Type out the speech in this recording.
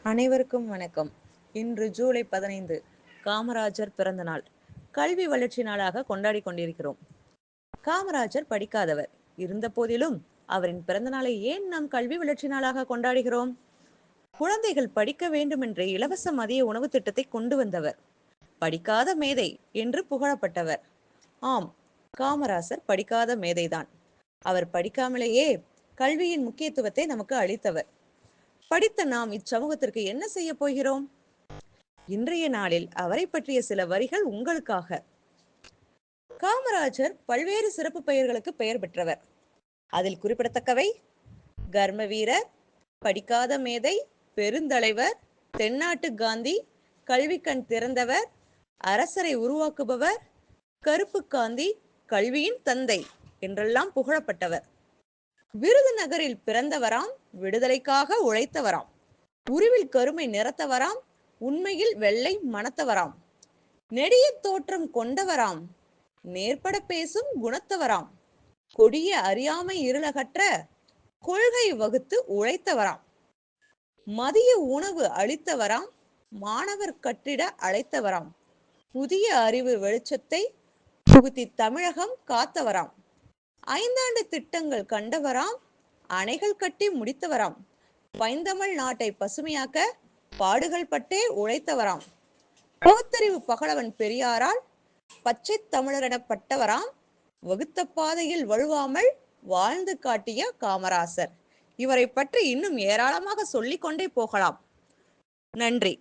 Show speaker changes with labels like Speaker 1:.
Speaker 1: அனைவருக்கும் வணக்கம். இன்று ஜூலை 15 காமராஜர் பிறந்த நாள். கல்வி வளர்ச்சி நாளாக கொண்டாடி கொண்டிருக்கிறோம். காமராஜர் படிக்காதவர் இருந்த போதிலும் அவரின் பிறந்த நாளை ஏன் நாம் கல்வி வளர்ச்சி நாளாக கொண்டாடுகிறோம்? குழந்தைகள் படிக்க வேண்டுமென்றே இலவச மதிய உணவு திட்டத்தை கொண்டு வந்தவர். படிக்காத மேதை என்று புகழப்பட்டவர். ஆம், காமராசர் படிக்காத மேதைதான். அவர் படிக்காமலேயே கல்வியின் முக்கியத்துவத்தை நமக்கு அளித்தவர். படித்த நாம் இச்சமூகத்திற்கு என்ன செய்ய போகிறோம்? இன்றைய நாளில் அவரை பற்றிய சில வரிகள் உங்களுக்காக. காமராஜர் பல்வேறு சிறப்பு பெயர்களுக்கு பெயர் பெற்றவர். அதில் குறிப்பிடத்தக்கவை: கர்ம வீரர், படிக்காத மேதை, பெருந்தலைவர், தென்னாட்டு காந்தி, கல்வி கண் திறந்தவர், அரசரை உருவாக்குபவர், கருப்பு காந்தி, கல்வியின் தந்தை என்றெல்லாம் புகழப்பட்டவர். விருதுநகரில் பிறந்தவராம், விடுதலைக்காக உழைத்தவராம், உருவில் கருமை நிறத்தவராம், உண்மையில் வெள்ளை மணத்தவராம், நெடிய தோற்றம் கொண்டவராம், நேர்பட பேசும் குணத்தவராம், கொடிய அறியாமை இருளகற்ற கொள்கை வகுத்து உழைத்தவராம், மதிய உணவு அளித்தவராம், மாணவர் கட்டிட அழைத்தவராம், புதிய அறிவு வெளிச்சத்தை புகுத்தி தமிழகம் காத்தவராம், 5 ஆண்டு திட்டங்கள் கண்டவராம், அணைகள் கட்டி முடித்தவராம், பைந்தமிழ் நாட்டை பசுமையாக்க பாடுகள் பட்டே உழைத்தவராம், பகுத்தறிவு பகலவன் பெரியாரால் பச்சை தமிழர் எனப்பட்டவராம், வகுத்த பாதையில் வழுவாமல் வாழ்ந்து காட்டிய காமராசர். இவரை பற்றி இன்னும் ஏராளமாக சொல்லிக் கொண்டே போகலாம். நன்றி.